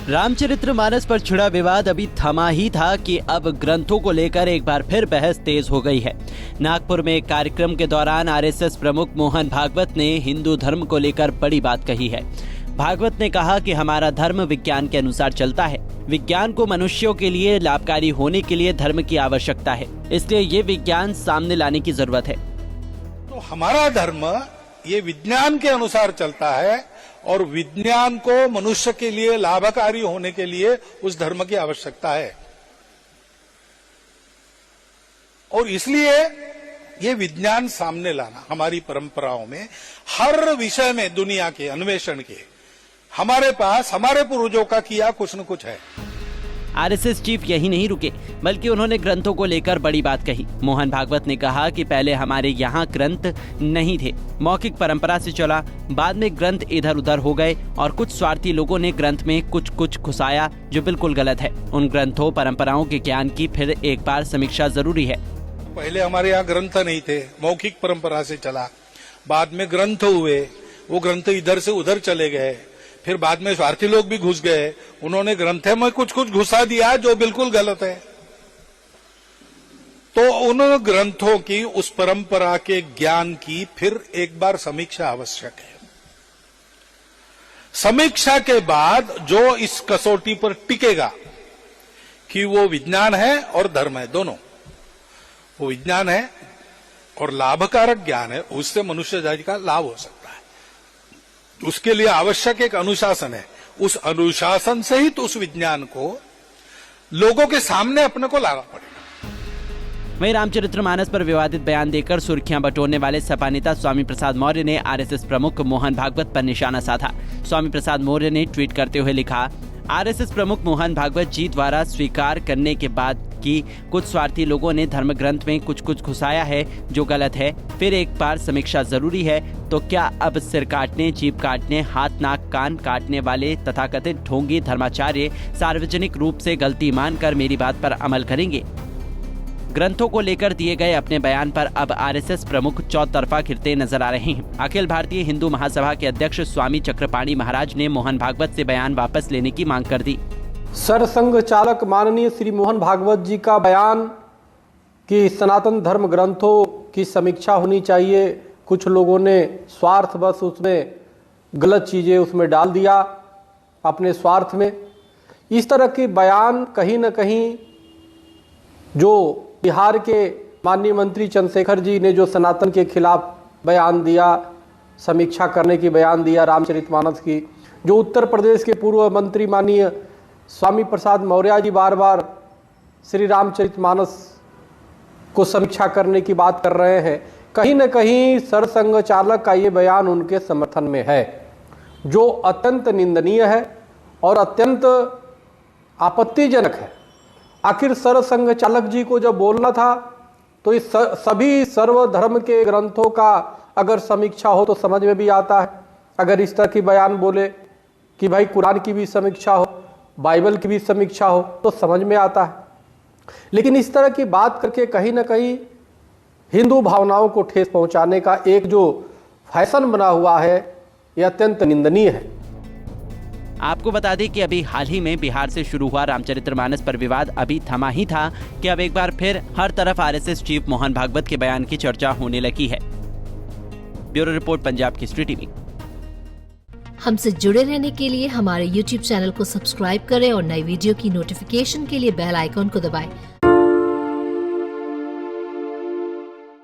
रामचरितमानस पर छिड़ा विवाद अभी थमा ही था कि अब ग्रंथों को लेकर एक बार फिर बहस तेज हो गई है। नागपुर में एक कार्यक्रम के दौरान आरएसएस प्रमुख मोहन भागवत ने हिंदू धर्म को लेकर बड़ी बात कही है। भागवत ने कहा कि हमारा धर्म विज्ञान के अनुसार चलता है। विज्ञान को मनुष्यों के लिए लाभकारी होने के लिए धर्म की आवश्यकता है, इसलिए ये विज्ञान सामने लाने की जरूरत है। तो हमारा धर्म ये विज्ञान के अनुसार चलता है और विज्ञान को मनुष्य के लिए लाभकारी होने के लिए उस धर्म की आवश्यकता है। और इसलिए ये विज्ञान सामने लाना हमारी परंपराओं में हर विषय में दुनिया के अन्वेषण के हमारे पास हमारे पूर्वजों का किया कुछ न कुछ है। आरएसएस चीफ यही नहीं रुके, बल्कि उन्होंने ग्रंथों को लेकर बड़ी बात कही। मोहन भागवत ने कहा कि पहले हमारे यहाँ ग्रंथ नहीं थे, मौखिक परंपरा से चला, बाद में ग्रंथ इधर उधर हो गए और कुछ स्वार्थी लोगों ने ग्रंथ में कुछ घुसाया जो बिल्कुल गलत है। उन ग्रंथों परंपराओं के ज्ञान की फिर एक बार समीक्षा जरूरी है। पहले हमारे यहाँ ग्रंथ नहीं थे, मौखिक परंपरा से चला, बाद में ग्रंथ हुए, वो ग्रंथ इधर से उधर चले गए, फिर बाद में स्वार्थी लोग भी घुस गए, उन्होंने ग्रंथ में कुछ घुसा दिया जो बिल्कुल गलत है। तो उन ग्रंथों की उस परंपरा के ज्ञान की फिर एक बार समीक्षा आवश्यक है। समीक्षा के बाद जो इस कसौटी पर टिकेगा कि वो विज्ञान है और धर्म है, दोनों, वो विज्ञान है और लाभकारक ज्ञान है, उससे मनुष्य जाति का लाभ हो सकता है। उसके लिए आवश्यक एक अनुशासन है। उस अनुशासन सहित उस विज्ञान को लोगों के सामने अपने को लाना पड़ेगा। वहीं रामचरितमानस पर विवादित बयान देकर सुर्खियां बटोरने वाले सपा नेता स्वामी प्रसाद मौर्य ने आरएसएस प्रमुख मोहन भागवत पर निशाना साधा। स्वामी प्रसाद मौर्य ने ट्वीट करते हुए लिखा, आरएसएस प्रमुख मोहन भागवत जी द्वारा स्वीकार करने के बाद कि कुछ स्वार्थी लोगों ने धर्म ग्रंथ में कुछ घुसाया है जो गलत है, फिर एक बार समीक्षा जरूरी है। तो क्या अब सिर काटने, जीभ काटने, हाथ नाक कान काटने वाले तथाकथित ढोंगी धर्माचार्य सार्वजनिक रूप से गलती मानकर मेरी बात पर अमल करेंगे? ग्रंथों को लेकर दिए गए अपने बयान पर अब आरएसएस प्रमुख चौतरफा घिरते नजर आ रहे हैं। अखिल भारतीय हिंदू महासभा के अध्यक्ष स्वामी चक्रपाणी महाराज ने मोहन भागवत से बयान वापस लेने की मांग कर दी। सरसंघ चालक माननीय श्री मोहन भागवत जी का बयान कि सनातन धर्म ग्रंथों की समीक्षा होनी चाहिए, कुछ लोगों ने स्वार्थवश उसमें गलत चीज़ें उसमें डाल दिया अपने स्वार्थ में। इस तरह के बयान कहीं न कहीं जो बिहार के माननीय मंत्री चंद्रशेखर जी ने जो सनातन के खिलाफ बयान दिया, समीक्षा करने की बयान दिया रामचरितमानस की, जो उत्तर प्रदेश के पूर्व मंत्री माननीय स्वामी प्रसाद मौर्य जी बार बार श्री रामचरितमानस को समीक्षा करने की बात कर रहे हैं, कहीं न कहीं सरसंघ चालक का ये बयान उनके समर्थन में है, जो अत्यंत निंदनीय है और अत्यंत आपत्तिजनक है। आखिर सरसंघ चालक जी को जब बोलना था तो इस सभी सर्वधर्म के ग्रंथों का अगर समीक्षा हो तो समझ में भी आता है। अगर इस तरह की बयान बोले कि भाई कुरान की भी समीक्षा हो, बाइबल की भी समीक्षा हो, तो समझ में आता है। लेकिन इस तरह की बात करके कहीं ना कहीं हिंदू भावनाओं को ठेस पहुंचाने का एक जो फैशन बना हुआ है, यह अत्यंत निंदनीय है। आपको बता दें कि अभी हाल ही में बिहार से शुरू हुआ रामचरितमानस पर विवाद अभी थमा ही था कि अब एक बार फिर हर तरफ आरएसएस चीफ मोहन भागवत के बयान की चर्चा होने लगी है। Bureau report, Punjab Kesari TV. हमसे जुड़े रहने के लिए हमारे YouTube चैनल को सब्सक्राइब करें और नई वीडियो की नोटिफिकेशन के लिए बेल आइकॉन को दबाएं।